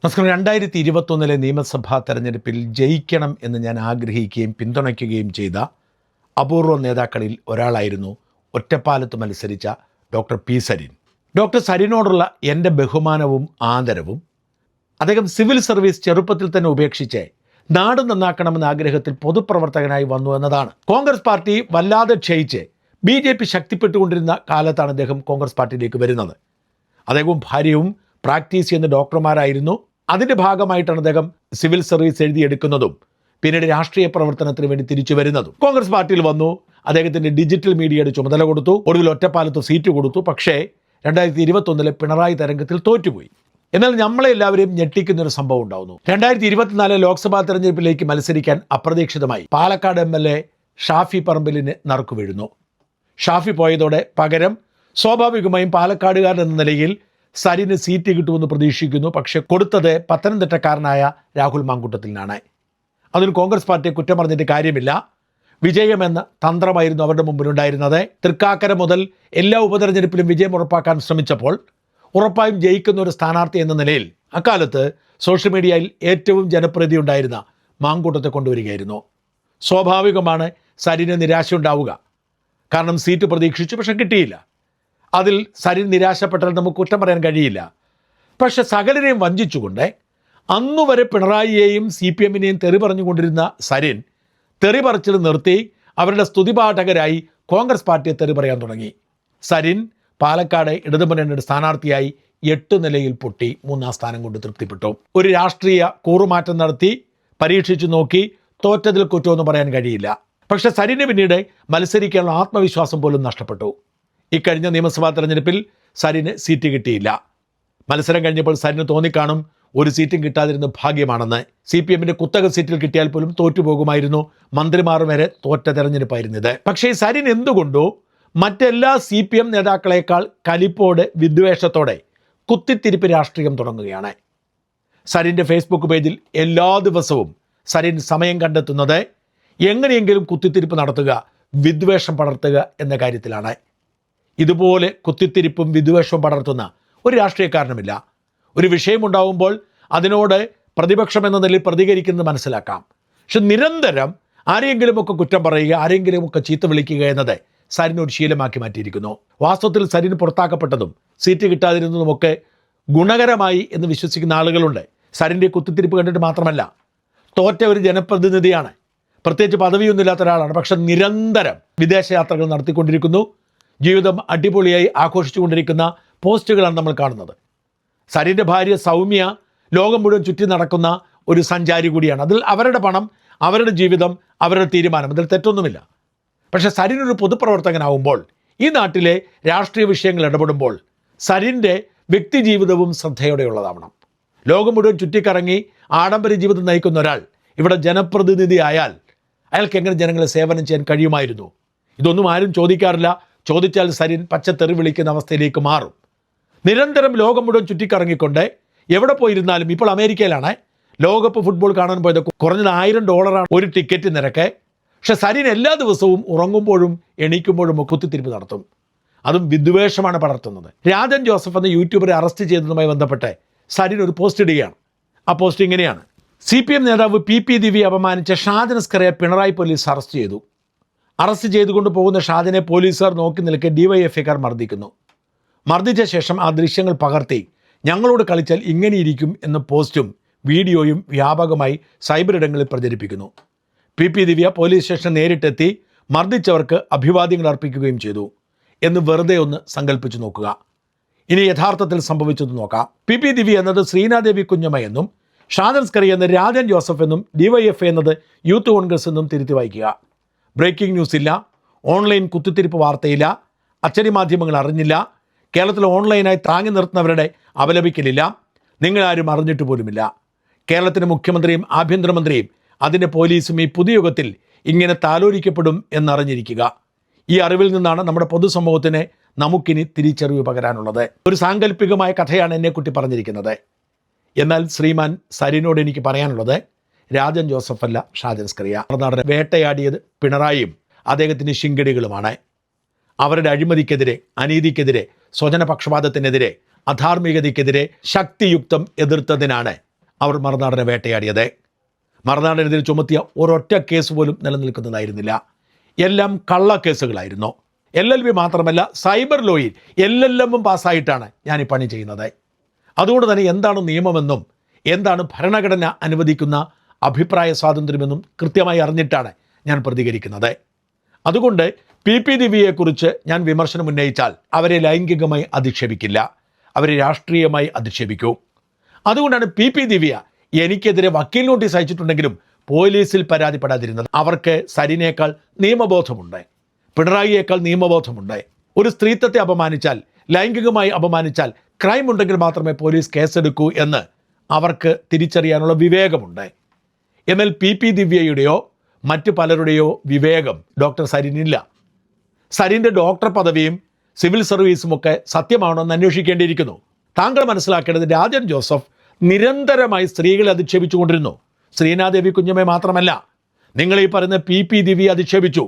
നമസ്കാരം. 2021 നിയമസഭാ തെരഞ്ഞെടുപ്പിൽ ജയിക്കണം എന്ന് ഞാൻ ആഗ്രഹിക്കുകയും പിന്തുണയ്ക്കുകയും ചെയ്ത അപൂർവ നേതാക്കളിൽ ഒരാളായിരുന്നു ഒറ്റപ്പാലത്ത് മത്സരിച്ച ഡോക്ടർ പി സരിൻ. ഡോക്ടർ സരിനോടുള്ള എൻ്റെ ബഹുമാനവും ആദരവും അദ്ദേഹം സിവിൽ സർവീസ് ചെറുപ്പത്തിൽ തന്നെ ഉപേക്ഷിച്ച് നാട് നന്നാക്കണമെന്ന ആഗ്രഹത്തിൽ പൊതുപ്രവർത്തകനായി വന്നു എന്നതാണ്. കോൺഗ്രസ് പാർട്ടി വല്ലാതെ ക്ഷയിച്ച് BJP ശക്തിപ്പെട്ടുകൊണ്ടിരുന്ന കാലത്താണ് അദ്ദേഹം കോൺഗ്രസ് പാർട്ടിയിലേക്ക് വരുന്നത്. അദ്ദേഹവും ഭാര്യയും പ്രാക്ടീസ് ചെയ്യുന്ന ഡോക്ടർമാരായിരുന്നു. അതിൻ്റെ ഭാഗമായിട്ടാണ് അദ്ദേഹം സിവിൽ സർവീസ് എഴുതിയെടുക്കുന്നതും പിന്നീട് രാഷ്ട്രീയ പ്രവർത്തനത്തിന് വേണ്ടി തിരിച്ചു വരുന്നതും. കോൺഗ്രസ് പാർട്ടിയിൽ വന്നു, അദ്ദേഹത്തിൻ്റെ ഡിജിറ്റൽ മീഡിയയുടെ ചുമതല കൊടുത്തു, ഒടുവിൽ ഒറ്റപ്പാലത്ത് സീറ്റ് കൊടുത്തു. പക്ഷേ 2021 പിണറായി തരംഗത്തിൽ തോറ്റുപോയി. എന്നാൽ നമ്മളെ എല്ലാവരെയും ഞെട്ടിക്കുന്നൊരു സംഭവം ഉണ്ടാവുന്നു. 2024 ലോക്സഭാ തെരഞ്ഞെടുപ്പിലേക്ക് മത്സരിക്കാൻ അപ്രതീക്ഷിതമായി പാലക്കാട് MLA ഷാഫി പറമ്പിലിന് നറുക്കു വീഴുന്നു. ഷാഫി പോയതോടെ പകരം സ്വാഭാവികമായും പാലക്കാടുകാരൻ എന്ന നിലയിൽ സരിന് സീറ്റ് കിട്ടുമെന്ന് പ്രതീക്ഷിക്കുന്നു. പക്ഷെ കൊടുത്തത് പത്തനംതിട്ടക്കാരനായ രാഹുൽ മാങ്കൂട്ടത്തിനാണ്. അതിന് കോൺഗ്രസ് പാർട്ടിയെ കുറ്റം പറഞ്ഞിട്ട് കാര്യമില്ല. വിജയമെന്ന തന്ത്രമായിരുന്നു അവരുടെ മുമ്പിലുണ്ടായിരുന്നത്. തൃക്കാക്കര മുതൽ എല്ലാ ഉപതെരഞ്ഞെടുപ്പിലും വിജയം ഉറപ്പാക്കാൻ ശ്രമിച്ചപ്പോൾ ഉറപ്പായും ജയിക്കുന്ന ഒരു സ്ഥാനാർത്ഥി എന്ന നിലയിൽ അക്കാലത്ത് സോഷ്യൽ മീഡിയയിൽ ഏറ്റവും ജനപ്രീതി ഉണ്ടായിരുന്ന മാങ്കൂട്ടത്തെ കൊണ്ടുവരികയായിരുന്നു. സ്വാഭാവികമാണ് സരിന് നിരാശയുണ്ടാവുക. കാരണം സീറ്റ് പ്രതീക്ഷിച്ചു, പക്ഷെ കിട്ടിയില്ല. അതിൽ സരിൻ നിരാശപ്പെട്ടാൽ നമുക്ക് കുറ്റം പറയാൻ കഴിയില്ല. പക്ഷെ സകലരെയും വഞ്ചിച്ചുകൊണ്ട് അന്നുവരെ പിണറായിയെയും CPM-നെയും തെറി പറഞ്ഞുകൊണ്ടിരുന്ന സരിൻ തെറി പറച്ചിൽ നിർത്തി അവരുടെ സ്തുതിപാഠകരായി കോൺഗ്രസ് പാർട്ടിയെ തെറി പറയാൻ തുടങ്ങി. സരിൻ പാലക്കാട് ഇടതുമുന്നണിയുടെ സ്ഥാനാർത്ഥിയായി 8 നിലയിൽ പൊട്ടി 3-ാം സ്ഥാനം കൊണ്ട് തൃപ്തിപ്പെട്ടു. ഒരു രാഷ്ട്രീയ കൂറുമാറ്റം നടത്തി പരീക്ഷിച്ചു നോക്കി, തോറ്റതിൽ കുറ്റമൊന്നും പറയാൻ കഴിയില്ല. പക്ഷെ സരിന് പിന്നീട് മത്സരിക്കാനുള്ള ആത്മവിശ്വാസം പോലും നഷ്ടപ്പെട്ടു. ഇക്കഴിഞ്ഞ നിയമസഭാ തെരഞ്ഞെടുപ്പിൽ സരിന് സീറ്റ് കിട്ടിയില്ല. മത്സരം കഴിഞ്ഞപ്പോൾ സരിന് തോന്നിക്കാണും ഒരു സീറ്റും കിട്ടാതിരുന്ന ഭാഗ്യമാണെന്ന്. CPM-ന്റെ കുത്തക സീറ്റിൽ കിട്ടിയാൽ പോലും തോറ്റുപോകുമായിരുന്നു. മന്ത്രിമാർ വരെ തോറ്റ തെരഞ്ഞെടുപ്പായിരുന്നത്. പക്ഷേ സരിൻ എന്തുകൊണ്ടോ മറ്റെല്ലാ CPM നേതാക്കളെക്കാൾ കലിപ്പോടെ വിദ്വേഷത്തോടെ കുത്തിത്തിരിപ്പ് രാഷ്ട്രീയം തുടങ്ങുകയാണ്. സരിൻ്റെ ഫേസ്ബുക്ക് പേജിൽ എല്ലാ ദിവസവും സരിൻ സമയം കണ്ടെത്തുന്നത് എങ്ങനെയെങ്കിലും കുത്തിത്തിരിപ്പ് നടത്തുക, വിദ്വേഷം പടർത്തുക എന്ന കാര്യത്തിലാണ്. ഇതുപോലെ കുത്തിത്തിരിപ്പും വിദ്വേഷവും പടർത്തുന്ന ഒരു രാഷ്ട്രീയക്കാരനുമില്ല. ഒരു വിഷയമുണ്ടാവുമ്പോൾ അതിനോട് പ്രതിപക്ഷം എന്ന നിലയിൽ പ്രതികരിക്കുന്നത് മനസ്സിലാക്കാം. പക്ഷെ നിരന്തരം ആരെയെങ്കിലുമൊക്കെ കുറ്റം പറയുക, ആരെങ്കിലുമൊക്കെ ചീത്ത വിളിക്കുക എന്നത് സരിന് ഒരു ശീലമാക്കി മാറ്റിയിരിക്കുന്നു. വാസ്തവത്തിൽ സരിന് പുറത്താക്കപ്പെട്ടതും സീറ്റ് കിട്ടാതിരുന്നതുമൊക്കെ ഗുണകരമായി എന്ന് വിശ്വസിക്കുന്ന ആളുകളുണ്ട്. സരിൻ്റെ കുത്തിത്തിരിപ്പ് കണ്ടിട്ട് മാത്രമല്ല, തോറ്റ ഒരു ജനപ്രതിനിധിയാണ്, പ്രത്യേകിച്ച് പദവിയൊന്നുമില്ലാത്ത ഒരാളാണ്. പക്ഷെ നിരന്തരം വിദേശയാത്രകൾ നടത്തിക്കൊണ്ടിരിക്കുന്നു. ജീവിതം അടിപൊളിയായി ആഘോഷിച്ചുകൊണ്ടിരിക്കുന്ന പോസ്റ്റുകളാണ് നമ്മൾ കാണുന്നത്. സരിൻ്റെ ഭാര്യ സൗമ്യ ലോകം മുഴുവൻ ചുറ്റി നടക്കുന്ന ഒരു സഞ്ചാരി കൂടിയാണ്. അതിൽ അവരുടെ പണം, അവരുടെ ജീവിതം, അവരുടെ തീരുമാനം, അതിൽ തെറ്റൊന്നുമില്ല. പക്ഷേ സരിനൊരു പൊതുപ്രവർത്തകനാവുമ്പോൾ, ഈ നാട്ടിലെ രാഷ്ട്രീയ വിഷയങ്ങൾ ഇടപെടുമ്പോൾ സരിൻ്റെ വ്യക്തി ജീവിതവും ശ്രദ്ധയോടെയുള്ളതാവണം. ലോകം മുഴുവൻ ചുറ്റിക്കറങ്ങി ആഡംബര ജീവിതം നയിക്കുന്ന ഒരാൾ ഇവിടെ ജനപ്രതിനിധി ആയാൽ അയാൾക്ക് എങ്ങനെ ജനങ്ങളെ സേവനം ചെയ്യാൻ കഴിയുമായിരുന്നു? ഇതൊന്നും ആരും ചോദിക്കാറില്ല. ചോദിച്ചാൽ സരിൻ പച്ചത്തെറി വിളിക്കുന്ന അവസ്ഥയിലേക്ക് മാറും. നിരന്തരം ലോകം മുഴുവൻ ചുറ്റിക്കറങ്ങിക്കൊണ്ട് എവിടെ പോയിരുന്നാലും, ഇപ്പോൾ അമേരിക്കയിലാണ് ലോകകപ്പ് ഫുട്ബോൾ കാണാൻ പോയത്, കുറഞ്ഞത് $1000 ഒരു ടിക്കറ്റ് നിരക്ക്. പക്ഷെ സരിൻ എല്ലാ ദിവസവും ഉറങ്ങുമ്പോഴും എണീക്കുമ്പോഴും കുത്തിത്തിരിപ്പ് നടത്തും. അതും വിദ്വേഷമാണ് പടർത്തുന്നത്. രാജൻ ജോസഫ് എന്ന യൂട്യൂബറെ അറസ്റ്റ് ചെയ്തതുമായി ബന്ധപ്പെട്ട് സരിൻ ഒരു പോസ്റ്റ് ഇടുകയാണ്. ആ പോസ്റ്റ് ഇങ്ങനെയാണ്: CPM നേതാവ് PP ദിവ്യയെ അപമാനിച്ച ഷാജൻ അസ്കറെ പിണറായി പോലീസ് അറസ്റ്റ് ചെയ്തു. അറസ്റ്റ് ചെയ്തുകൊണ്ട് പോകുന്ന ഷാജനെ പോലീസുകാർ നോക്കി നിൽക്കെ DYFIക്കാർ മർദ്ദിക്കുന്നു. മർദ്ദിച്ച ശേഷം ആ ദൃശ്യങ്ങൾ പകർത്തി ഞങ്ങളോട് കളിച്ചാൽ ഇങ്ങനെയിരിക്കും എന്ന പോസ്റ്റും വീഡിയോയും വ്യാപകമായി സൈബർ ഇടങ്ങളിൽ പ്രചരിപ്പിക്കുന്നു. PP ദിവ്യ പോലീസ് സ്റ്റേഷൻ നേരിട്ടെത്തി മർദ്ദിച്ചവർക്ക് അഭിവാദ്യങ്ങൾ അർപ്പിക്കുകയും ചെയ്തു എന്ന് വെറുതെ ഒന്ന് സങ്കല്പിച്ചു നോക്കുക. ഇനി യഥാർത്ഥത്തിൽ സംഭവിച്ചത് നോക്കാം. PP ദിവ്യ എന്നത് ശ്രീനാദേവി കുഞ്ഞമ്മ എന്നും ഷാജൻ സ്കറി എന്നത് രാജൻ ജോസഫ് എന്നും DYFI എന്നത് യൂത്ത് കോൺഗ്രസ് എന്നും തിരുത്തി വായിക്കുക. ബ്രേക്കിംഗ് ന്യൂസ് ഇല്ല, ഓൺലൈൻ കുത്തിത്തിരിപ്പ് വാർത്തയില്ല, അച്ചടി മാധ്യമങ്ങൾ അറിഞ്ഞില്ല, കേരളത്തിൽ ഓൺലൈനായി താങ്ങി നിർത്തുന്നവരുടെ അപലപിക്കലില്ല, നിങ്ങളാരും അറിഞ്ഞിട്ട് പോലുമില്ല. കേരളത്തിൻ്റെ മുഖ്യമന്ത്രിയും ആഭ്യന്തരമന്ത്രിയും അതിൻ്റെ പോലീസും ഈ പുതിയ യുഗത്തിൽ ഇങ്ങനെ താലോലിക്കപ്പെടും എന്നറിഞ്ഞിരിക്കുക. ഈ അറിവിൽ നിന്നാണ് നമ്മുടെ പൊതുസമൂഹത്തിന് നമുക്കിനി തിരിച്ചറിവ് പകരാനുള്ളത്. ഒരു സാങ്കല്പികമായ കഥയാണ് എന്നെക്കുട്ടി പറഞ്ഞിരിക്കുന്നത്. എന്നാൽ ശ്രീമാൻ സരിനോട് എനിക്ക് പറയാനുള്ളത്, രാജൻ ജോസഫ് അല്ല ഷാജൻ സ്കറിയ. നടനെ വേട്ടയാടിയത് പിണറായിയും അദ്ദേഹത്തിൻ്റെ ശിങ്കടികളുമാണ്. അവരുടെ അഴിമതിക്കെതിരെ, അനീതിക്കെതിരെ, സ്വജനപക്ഷപാതത്തിനെതിരെ, അധാർമികതയ്ക്കെതിരെ ശക്തിയുക്തം എതിർത്തതിനാണ് അവർ മറുനാടനെ വേട്ടയാടിയത്. മറുനാടനെതിരെ ചുമത്തിയ ഒരൊറ്റ കേസ് പോലും നിലനിൽക്കുന്നതായിരുന്നില്ല. എല്ലാം കള്ളക്കേസുകളായിരുന്നു. LLB മാത്രമല്ല, സൈബർ ലോയിൽ LLM പാസ്സായിട്ടാണ് ഞാൻ ഈ പണി ചെയ്യുന്നത്. അതുകൊണ്ട് തന്നെ എന്താണ് നിയമമെന്നും എന്താണ് ഭരണഘടന അനുവദിക്കുന്ന അഭിപ്രായ സ്വാതന്ത്ര്യമെന്നും കൃത്യമായി അറിഞ്ഞിട്ടാണ് ഞാൻ പ്രതികരിക്കുന്നത്. അതുകൊണ്ട് PP ദിവ്യയെക്കുറിച്ച് ഞാൻ വിമർശനം ഉന്നയിച്ചാൽ അവരെ ലൈംഗികമായി അധിക്ഷേപിക്കില്ല, അവരെ രാഷ്ട്രീയമായി അധിക്ഷേപിക്കൂ. അതുകൊണ്ടാണ് PP ദിവ്യ എനിക്കെതിരെ വക്കീൽ നോട്ടീസ് അയച്ചിട്ടുണ്ടെങ്കിലും പോലീസിൽ പരാതിപ്പെടാതിരുന്നത്. അവർക്ക് സരിനേക്കാൾ നിയമബോധമുണ്ട്, പിണറായിയേക്കാൾ നിയമബോധമുണ്ട്. ഒരു സ്ത്രീത്വത്തെ അപമാനിച്ചാൽ, ലൈംഗികമായി അപമാനിച്ചാൽ ക്രൈം ഉണ്ടെങ്കിൽ മാത്രമേ പോലീസ് കേസെടുക്കൂ എന്ന് അവർക്ക് തിരിച്ചറിയാനുള്ള വിവേകമുണ്ട്. എന്നാൽ PP ദിവ്യയുടെയോ മറ്റു പലരുടെയോ വിവേകം ഡോക്ടർ സരിനില്ല. സരിൻ്റെ ഡോക്ടർ പദവിയും സിവിൽ സർവീസും ഒക്കെ സത്യമാണോ എന്ന് അന്വേഷിക്കേണ്ടിയിരിക്കുന്നു. താങ്കൾ മനസ്സിലാക്കേണ്ടത്, രാജൻ ജോസഫ് നിരന്തരമായി സ്ത്രീകളെ അധിക്ഷേപിച്ചുകൊണ്ടിരുന്നു. ശ്രീനാദേവി കുഞ്ഞമ്മയെ മാത്രമല്ല, നിങ്ങൾ ഈ പറയുന്ന PP ദിവ്യ അധിക്ഷേപിച്ചു.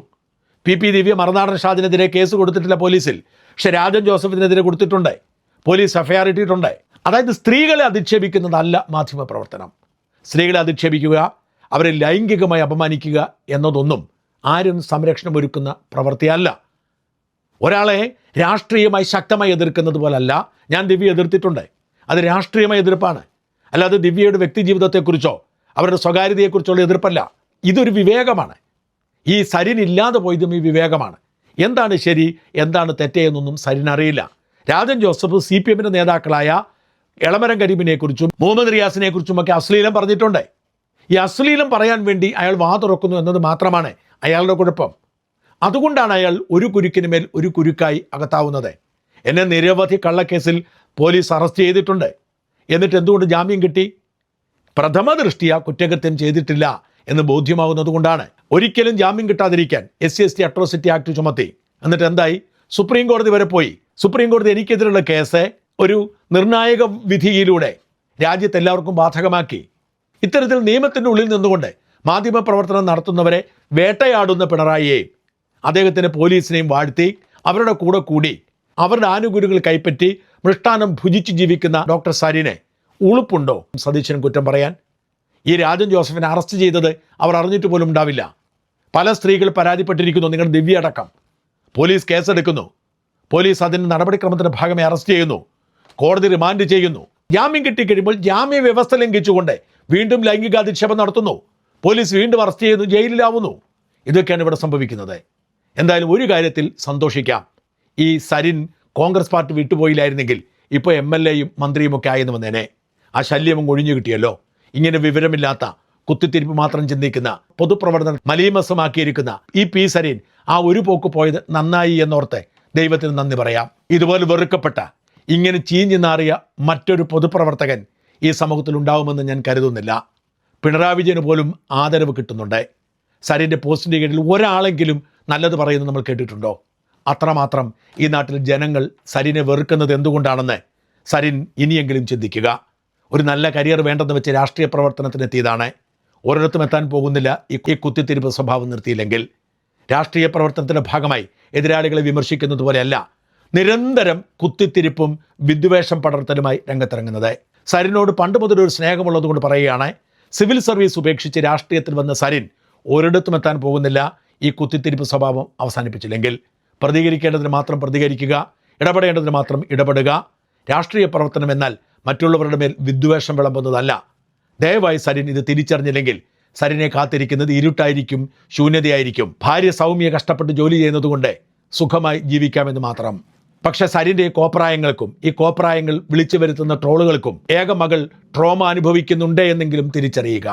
PP ദിവ്യ മറുനാടൻ ഷാദിനെതിരെ കേസ് കൊടുത്തിട്ടില്ല പോലീസിൽ, പക്ഷെ രാജൻ ജോസഫിനെതിരെ കൊടുത്തിട്ടുണ്ട്. പോലീസ് FIR ഇട്ടിട്ടുണ്ട്. അതായത് സ്ത്രീകളെ അധിക്ഷേപിക്കുന്നതല്ല മാധ്യമപ്രവർത്തനം. സ്ത്രീകളെ അധിക്ഷേപിക്കുക, അവരെ ലൈംഗികമായി അപമാനിക്കുക എന്നതൊന്നും ആരും സംരക്ഷണം ഒരുക്കുന്ന പ്രവൃത്തിയല്ല. ഒരാളെ രാഷ്ട്രീയമായി ശക്തമായി എതിർക്കുന്നത് പോലല്ല ഞാൻ ദിവ്യ എതിർത്തിട്ടുണ്ട്. അത് രാഷ്ട്രീയമായ എതിർപ്പാണ്, അല്ലാതെ ദിവ്യയുടെ വ്യക്തി ജീവിതത്തെക്കുറിച്ചോ അവരുടെ സ്വകാര്യതയെക്കുറിച്ചുള്ള എതിർപ്പല്ല. ഇതൊരു വിവേകമാണ്. ഈ സരിൻ ഇല്ലാതെ പോയതും ഈ വിവേകമാണ്. എന്താണ് ശരി, എന്താണ് തെറ്റെന്നൊന്നും സരിൻ അറിയില്ല. രാജൻ ജോസഫ് CPMൻ്റെ നേതാക്കളായ എളമരം കരീമിനെക്കുറിച്ചും മുഹമ്മദ് റിയാസിനെക്കുറിച്ചുമൊക്കെ അശ്ലീലം പറഞ്ഞിട്ടുണ്ട്. ഈ അശ്ലീലം പറയാൻ വേണ്ടി അയാൾ വാ തുറക്കുന്നു എന്നത് മാത്രമാണ് അയാളുടെ കുഴപ്പം. അതുകൊണ്ടാണ് അയാൾ ഒരു കുരുക്കിന് മേൽ ഒരു കുരുക്കായി അകത്താവുന്നത്. എന്നെ നിരവധി കള്ളക്കേസിൽ പോലീസ് അറസ്റ്റ് ചെയ്തിട്ടുണ്ട്. എന്നിട്ട് എന്തുകൊണ്ട് ജാമ്യം കിട്ടി? പ്രഥമ ദൃഷ്ടിയ കുറ്റകൃത്യം ചെയ്തിട്ടില്ല എന്ന് ബോധ്യമാകുന്നത് കൊണ്ടാണ്. ഒരിക്കലും ജാമ്യം കിട്ടാതിരിക്കാൻ SC/ST അട്രോസിറ്റി ആക്ട് ചുമത്തി. എന്നിട്ട് എന്തായി? സുപ്രീം കോടതി വരെ പോയി. സുപ്രീം കോടതി എനിക്കെതിരെയുള്ള കേസ് ഒരു നിർണായക വിധിയിലൂടെ രാജ്യത്തെല്ലാവർക്കും ബാധകമാക്കി. ഇത്തരത്തിൽ നിയമത്തിൻ്റെ ഉള്ളിൽ നിന്നുകൊണ്ട് മാധ്യമപ്രവർത്തനം നടത്തുന്നവരെ വേട്ടയാടുന്ന പിണറായിയെയും അദ്ദേഹത്തിൻ്റെ പോലീസിനെയും വാഴ്ത്തി അവരുടെ കൂടെ കൂടി അവരുടെ ആനുകൂല്യങ്ങൾ കൈപ്പറ്റി മൃഷ്ടാനം ഭുജിച്ച് ജീവിക്കുന്ന ഡോക്ടർ സരിനെ ഉളുപ്പുണ്ടോ സതീശൻ കുറ്റം പറയാൻ? ഈ രാജൻ ജോസഫിനെ അറസ്റ്റ് ചെയ്തത് അവർ അറിഞ്ഞിട്ട് പോലും ഉണ്ടാവില്ല. പല സ്ത്രീകൾ പരാതിപ്പെട്ടിരിക്കുന്നു, നിങ്ങളുടെ ദിവ്യ അടക്കം. പോലീസ് കേസെടുക്കുന്നു, പോലീസ് അതിൻ്റെ നടപടിക്രമത്തിൻ്റെ ഭാഗമായി അറസ്റ്റ് ചെയ്യുന്നു, കോടതി റിമാൻഡ് ചെയ്യുന്നു. ജാമ്യം കിട്ടിക്കഴിയുമ്പോൾ ജാമ്യ വ്യവസ്ഥ ലംഘിച്ചുകൊണ്ട് വീണ്ടും ലൈംഗികാധിക്ഷേപം നടത്തുന്നു, പോലീസ് വീണ്ടും അറസ്റ്റ് ചെയ്യുന്നു, ജയിലിലാവുന്നു. ഇതൊക്കെയാണ് ഇവിടെ സംഭവിക്കുന്നത്. എന്തായാലും ഒരു കാര്യത്തിൽ സന്തോഷിക്കാം, ഈ സരിൻ കോൺഗ്രസ് പാർട്ടി വിട്ടുപോയില്ലായിരുന്നെങ്കിൽ ഇപ്പോൾ MLA-യും മന്ത്രിയും ഒക്കെ ആയെന്ന് വന്നേനെ. ആ ശല്യം ഒഴിഞ്ഞു കിട്ടിയല്ലോ. ഇങ്ങനെ വിവരമില്ലാത്ത, കുത്തിത്തിരിപ്പ് മാത്രം ചിന്തിക്കുന്ന, പൊതുപ്രവർത്തനം മലീമസമാക്കിയിരിക്കുന്ന ഈ P സരിൻ ആ ഒരു പോക്ക് പോയത് നന്നായി എന്നോർത്ത് ദൈവത്തിന് നന്ദി പറയാം. ഇതുപോലെ വെറുക്കപ്പെട്ട, ഇങ്ങനെ ചീഞ്ഞു നാറിയ മറ്റൊരു പൊതുപ്രവർത്തകൻ ഈ സമൂഹത്തിൽ ഉണ്ടാവുമെന്ന് ഞാൻ കരുതുന്നില്ല. പിണറായി വിജയന് പോലും ആദരവ് കിട്ടുന്നുണ്ട്. സരിൻ്റെ പോസ്റ്റിൻ്റെ കീഴിൽ ഒരാളെങ്കിലും നല്ലത് പറയുന്നത് നമ്മൾ കേട്ടിട്ടുണ്ടോ? അത്രമാത്രം ഈ നാട്ടിൽ ജനങ്ങൾ സരിനെ വെറുക്കുന്നത് എന്തുകൊണ്ടാണെന്ന് സരിൻ ഇനിയെങ്കിലും ചിന്തിക്കുക. ഒരു നല്ല കരിയർ വേണ്ടെന്ന് വെച്ച് രാഷ്ട്രീയ പ്രവർത്തനത്തിനെത്തിയതാണ്. ഒരിടത്തും എത്താൻ പോകുന്നില്ല ഈ കുത്തിത്തിരിപ്പ് സ്വഭാവം നിർത്തിയില്ലെങ്കിൽ. രാഷ്ട്രീയ പ്രവർത്തനത്തിൻ്റെ ഭാഗമായി എതിരാളികളെ വിമർശിക്കുന്നത് പോലെയല്ല നിരന്തരം കുത്തിത്തിരിപ്പും വിദ്വേഷം പടർത്തലുമായി രംഗത്തിറങ്ങുന്നത്. സരിനോട് പണ്ട് മുതൽ ഒരു സ്നേഹമുള്ളത് കൊണ്ട് പറയുകയാണ്, സിവിൽ സർവീസ് ഉപേക്ഷിച്ച് രാഷ്ട്രീയത്തിൽ വന്ന സരിൻ ഒരിടത്തും എത്താൻ പോകുന്നില്ല ഈ കുത്തിത്തിരിപ്പ് സ്വഭാവം അവസാനിപ്പിച്ചില്ലെങ്കിൽ. പ്രതികരിക്കേണ്ടതിന് മാത്രം പ്രതികരിക്കുക, ഇടപെടേണ്ടതിന് മാത്രം ഇടപെടുക. രാഷ്ട്രീയ പ്രവർത്തനം എന്നാൽ മറ്റുള്ളവരുടെ മേൽ വിദ്വേഷം വിളമ്പുന്നതല്ല. ദയവായി സരിൻ ഇത് തിരിച്ചറിഞ്ഞില്ലെങ്കിൽ സരിനെ കാത്തിരിക്കുന്നത് ഇരുട്ടായിരിക്കും, ശൂന്യതയായിരിക്കും. ഭാര്യ സൗമ്യ കഷ്ടപ്പെട്ട് ജോലി ചെയ്യുന്നതുകൊണ്ട് സുഖമായി ജീവിക്കാമെന്ന് മാത്രം. പക്ഷെ സരിൻ്റെ കോപ്രായങ്ങൾക്കും ഈ കോപ്രായങ്ങൾ വിളിച്ചു വരുത്തുന്ന ട്രോളുകൾക്കും ഏക മകൾ ട്രോമ അനുഭവിക്കുന്നുണ്ട് എന്നെങ്കിലും തിരിച്ചറിയുക.